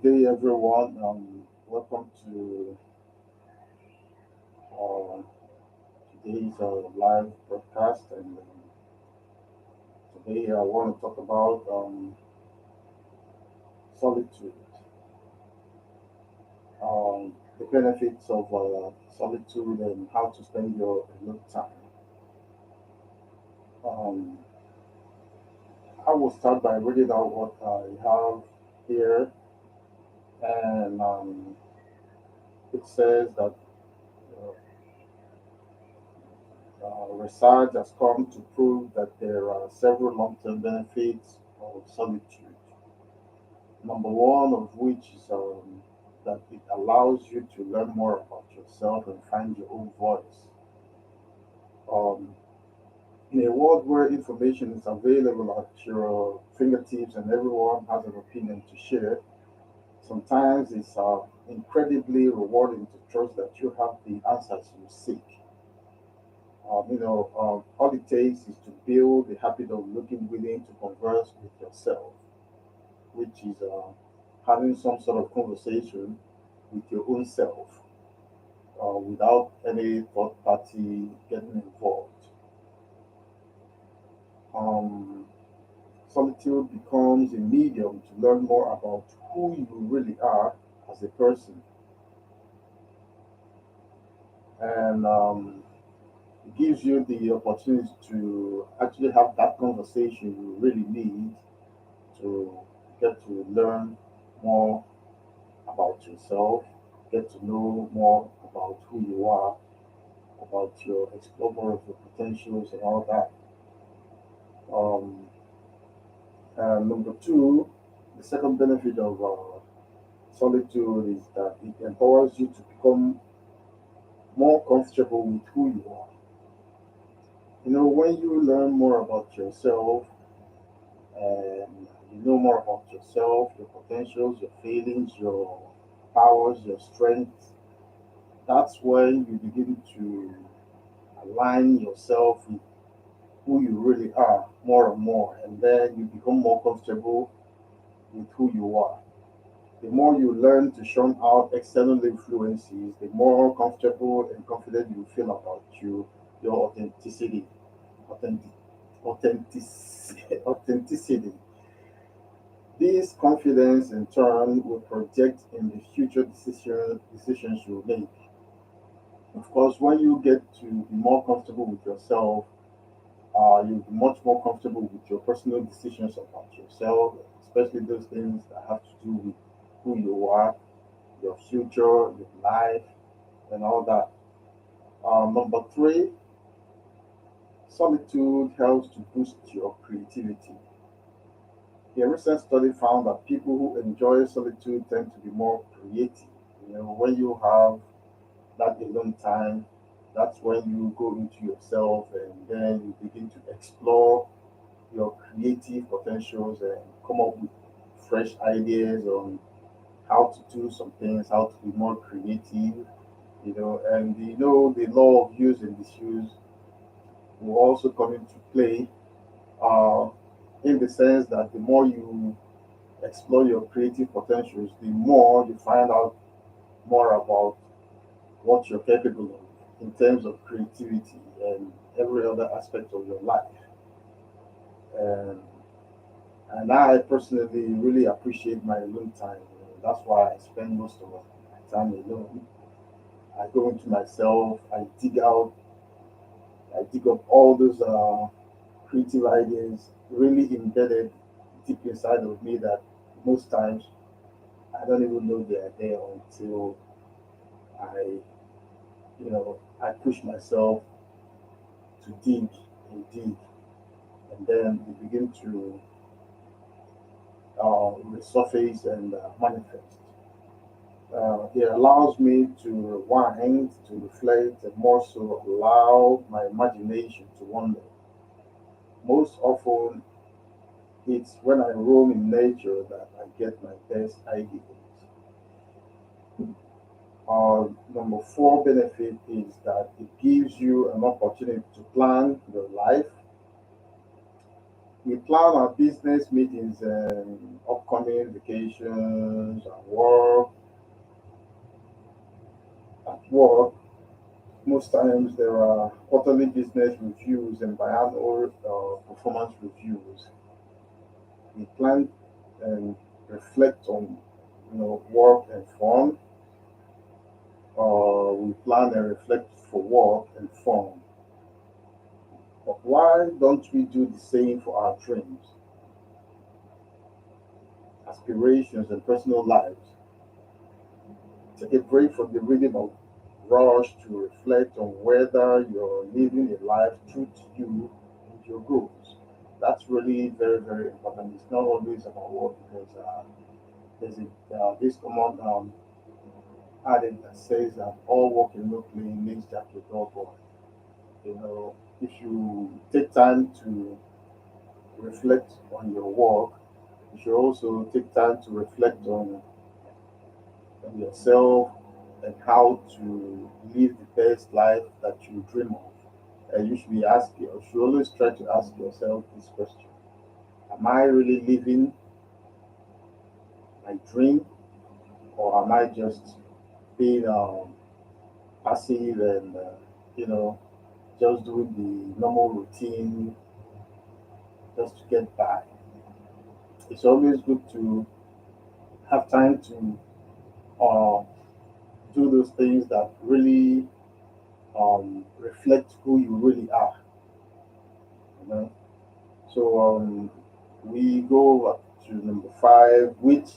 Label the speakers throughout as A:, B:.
A: Good day, everyone. Welcome to uh, today's live broadcast. And today I want to talk about solitude, the benefits of solitude, and how to spend your alone time. Um, I will start by reading out what I have here, and it says that research has come to prove that there are several long-term benefits of solitude. Number one of which is that it allows you to learn more about yourself and find your own voice. Um, in a world where information is available at your fingertips and everyone has an opinion to share, sometimes it's incredibly rewarding to trust that you have the answers you seek. All it takes is to build a habit of looking within to converse with yourself, which is having some sort of conversation with your own self without any third party getting involved. Um, Solitude becomes a medium to learn more about who you really are as a person, and it gives you the opportunity to actually have that conversation you really need to get to learn more about yourself, get to know more about who you are, about your explore more of your potentials and all that. Um, and number two, the second benefit of solitude is that it empowers you to become more comfortable with who you are. You know, when you learn more about yourself and you know more about yourself, your potentials, your feelings, your powers, your strengths, that's when you begin to align yourself with who you really are more and more, and then you become more comfortable with who you are. The more you learn to shun out external influences, the more comfortable and confident you feel about your authentic, authenticity. This confidence, in turn, will project in the future decisions you make. Of course, when you get to be more comfortable with yourself, you'll be much more comfortable with your personal decisions about yourself, especially those things that have to do with who you are, your future, your life, and all that. Number three, solitude helps to boost your creativity. A recent study found that people who enjoy solitude tend to be more creative. You know, when you have that alone time, that's when you go into yourself and then you begin to explore your creative potentials and come up with fresh ideas on how to do some things, how to be more creative, and the law of use and disuse will also come into play uh, in the sense that the more you explore your creative potentials, the more you find out more about what you're capable of in terms of creativity and every other aspect of your life. And, and I personally really appreciate my alone time. That's why I spend most of my time alone. I go into myself, I dig up all those creative ideas really embedded deep inside of me that most times I don't even know they are there until I, I push myself to dig and dig, and then they begin to resurface and manifest. It allows me to rewind, to reflect, and more so allow my imagination to wander. Most often, it's when I roam in nature that I get my best ideas. Number four benefit is that it gives you an opportunity to plan your life We plan our business meetings and upcoming vacations and work. At work, most times there are quarterly business reviews and biannual performance reviews. We plan and reflect on work and fun, or we plan and reflect for work and fun. But why don't we do the same for our dreams, aspirations, and personal lives? Take a break from the rhythm of rush to reflect on whether you're living a life true to you and your goals. That's really very, very important. It's not always about work because there's this common adage that says that all work and no play makes Jack a dull boy. If you take time to reflect on your work, you should also take time to reflect on yourself and how to live the best life that you dream of. And you should be asking, you should always try to ask yourself this question: am I really living my dream, or am I just being passive and just doing the normal routine just to get by? It's always good to have time to uh, do those things that really reflect who you really are. You know? So we go over to number five, which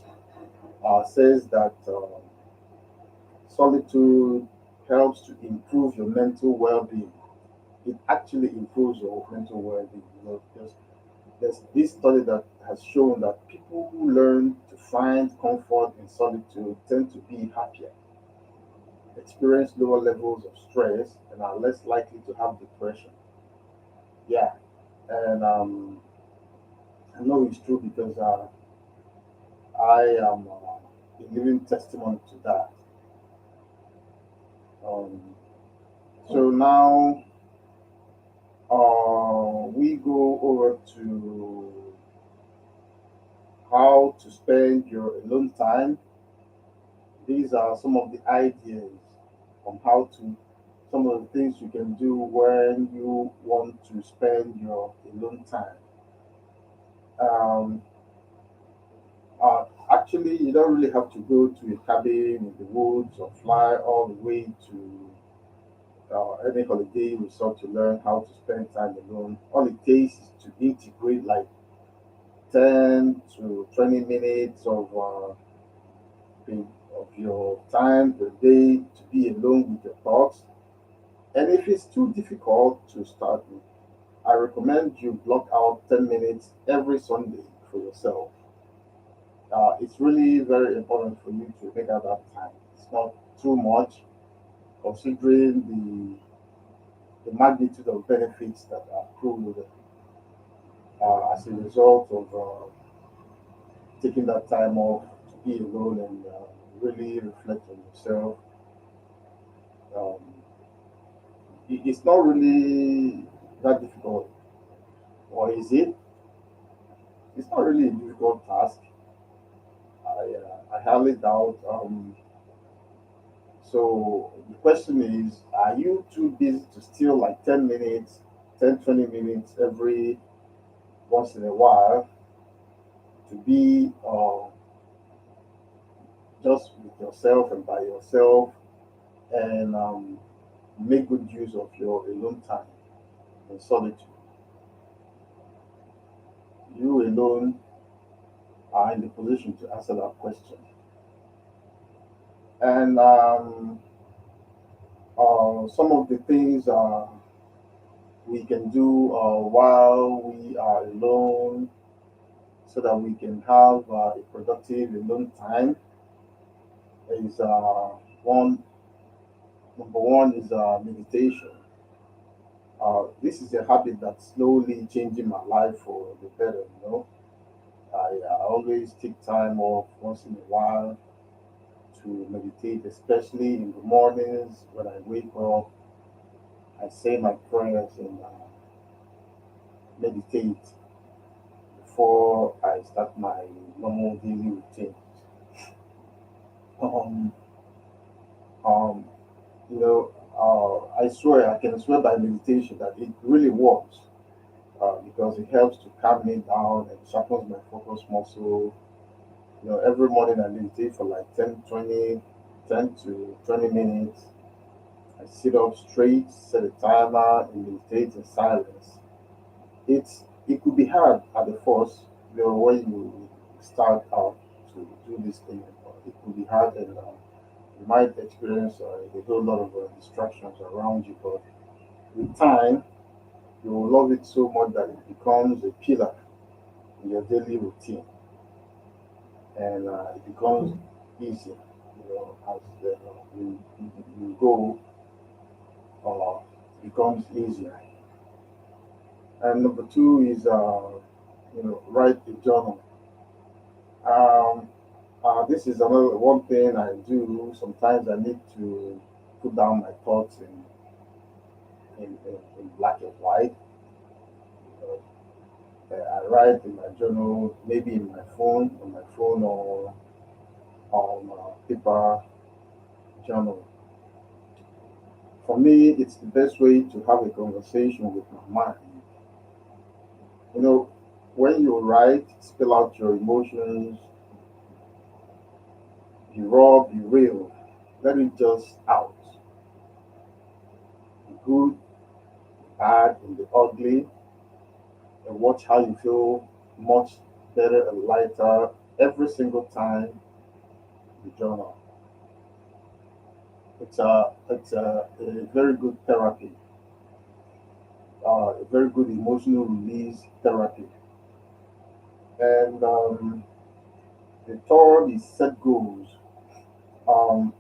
A: says that solitude helps to improve your mental well-being. It actually improves your mental well-being. Because there's this study that has shown that people who learn to find comfort in solitude tend to be happier, experience lower levels of stress, and are less likely to have depression. Yeah, and I know it's true because I am a living testimony to that. Um, so now we go over to how to spend your alone time. These are some of the ideas on how to, some of the things you can do when you want to spend your alone time. Um, Actually, you don't really have to go to a cabin in the woods or fly all the way to any holiday resort to learn how to spend time alone. All it takes is to integrate like 10 to 20 minutes of your time per day to be alone with your thoughts. And if it's too difficult to start with, I recommend you block out 10 minutes every Sunday for yourself. It's really very important for you to make out that time. It's not too much considering the magnitude of benefits that are accrued as a result of taking that time off to be alone and really reflect on yourself. Um, it's not really that difficult, or is it? It's not really a difficult task. I highly doubt. So the question is, are you too busy to steal like 10 minutes, 10, 20 minutes every once in a while to be just with yourself and by yourself and make good use of your alone time in solitude? You alone are in the position to answer that question. And some of the things we can do while we are alone so that we can have a productive alone time is one. Number one is meditation. This is a habit that's slowly changing my life for the better. I always take time off once in a while to meditate, especially in the mornings when I wake up. I say my prayers and meditate. before I start my normal daily routine. Um, um, I swear, I can swear by meditation that it really works because it helps to calm me down and sharpens my focus muscle. Every morning I meditate for like 10 to 20 minutes. I sit up straight, set a timer, and meditate in silence. It could be hard at the first, when you start out to do this thing. It could be hard, and you might experience a whole lot of distractions around you. But with time, you will love it so much that it becomes a pillar in your daily routine, and it becomes easy. As you go, it becomes easier. And number two is, write a journal. Um, this is another one thing I do. Sometimes I need to put down my thoughts in black and white. I write in my journal, maybe in my phone, or on paper journal. For me, it's the best way to have a conversation with my mind. You know, when you write, spill out your emotions, be raw, be real. Let it just out. The good, bad, and the ugly, and watch how you feel much better and lighter every single time you journal. It's a very good therapy, a very good emotional release therapy. And the third is set goals. Um,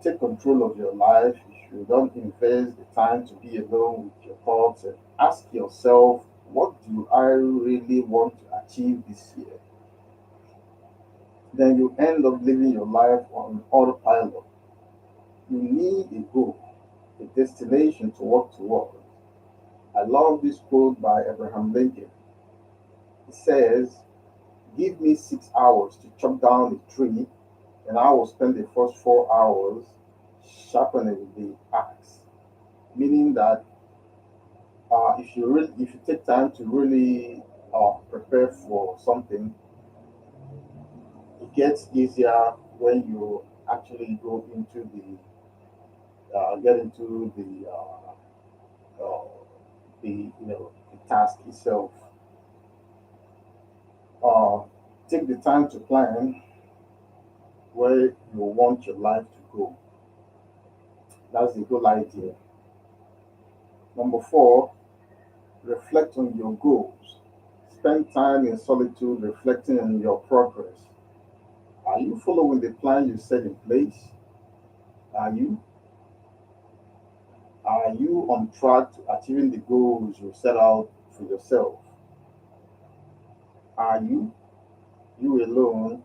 A: take control of your life. If you don't invest the time to be alone with your thoughts and ask yourself, what do I really want to achieve this year? Then you end up living your life on autopilot. You need a goal, a destination to work toward. I love this quote by Abraham Lincoln. It says, give me 6 hours to chop down a tree, and I will spend the first 4 hours sharpening the axe. Meaning that if you take time to really prepare for something, it gets easier when you actually go into get into uh, the task itself. Uh, take the time to plan where you want your life to go. That's the whole idea. Number four, reflect on your goals. Spend time in solitude reflecting on your progress. Are you following the plan you set in place? Are you? Are you on track to achieving the goals you set out for yourself? Are you? You alone,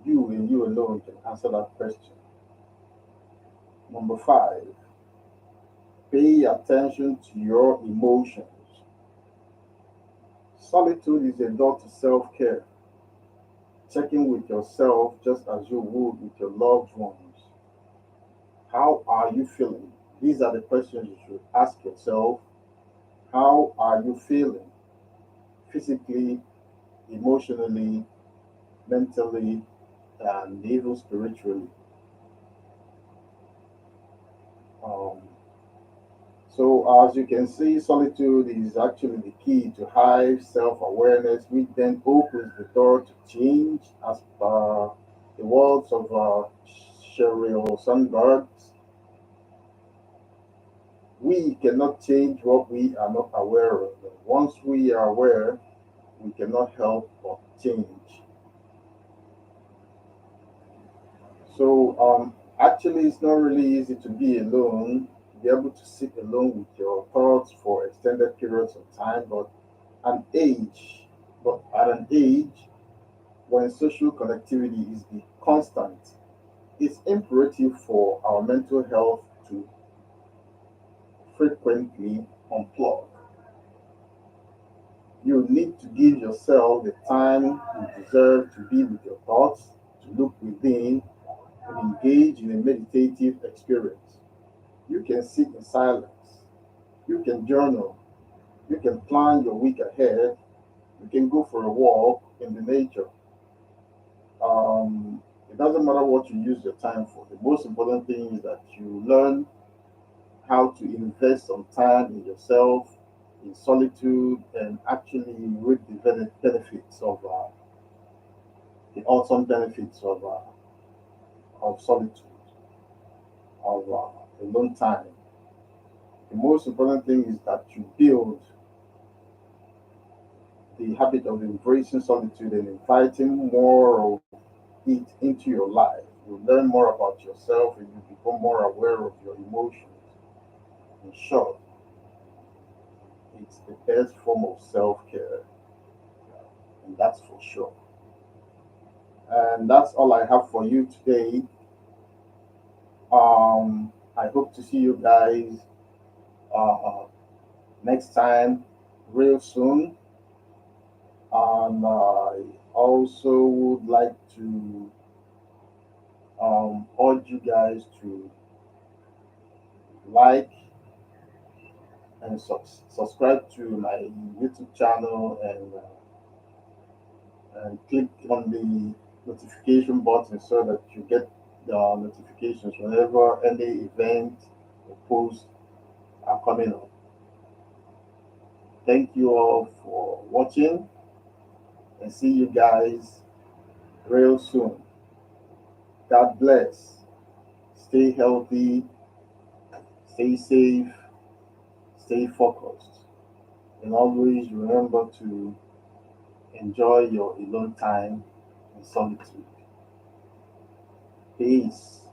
A: you and you alone can answer that question. Number five, pay attention to your emotions. Solitude is a door to self care. Check in with yourself just as you would with your loved ones. How are you feeling? These are the questions you should ask yourself. How are you feeling? Physically, emotionally, mentally, and even spiritually. Um, so, as you can see, solitude is actually the key to high self awareness, which then opens the door to change, as per the words of Sheryl Sandberg. We cannot change what we are not aware of. Once we are aware, we cannot help but change. So, actually, it's not really easy to be alone, to be able to sit alone with your thoughts for extended periods of time. An age, but at an age when social connectivity is the constant, it's imperative for our mental health to frequently unplug. You need to give yourself the time you deserve to be with your thoughts, to look within, and engage in a meditative experience. You can sit in silence. You can journal. You can plan your week ahead. You can go for a walk in the nature. It doesn't matter what you use your time for. The most important thing is that you learn how to invest some time in yourself, in solitude, and actually reap the benefits of the awesome benefits of solitude, of alone time. The most important thing is that you build the habit of embracing solitude and inviting more of it into your life. You learn more about yourself and you become more aware of your emotions. In short, it's the best form of self care, and that's for sure. And that's all I have for you today. I hope to see you guys next time, real soon. And I also would like to urge you guys to like and subscribe to my YouTube channel and click on the notification button so that you get the notifications whenever any event or post are coming up. Thank you all for watching and see you guys real soon. God bless. Stay healthy, stay safe, stay focused, and always remember to enjoy your alone time in solitude. Peace.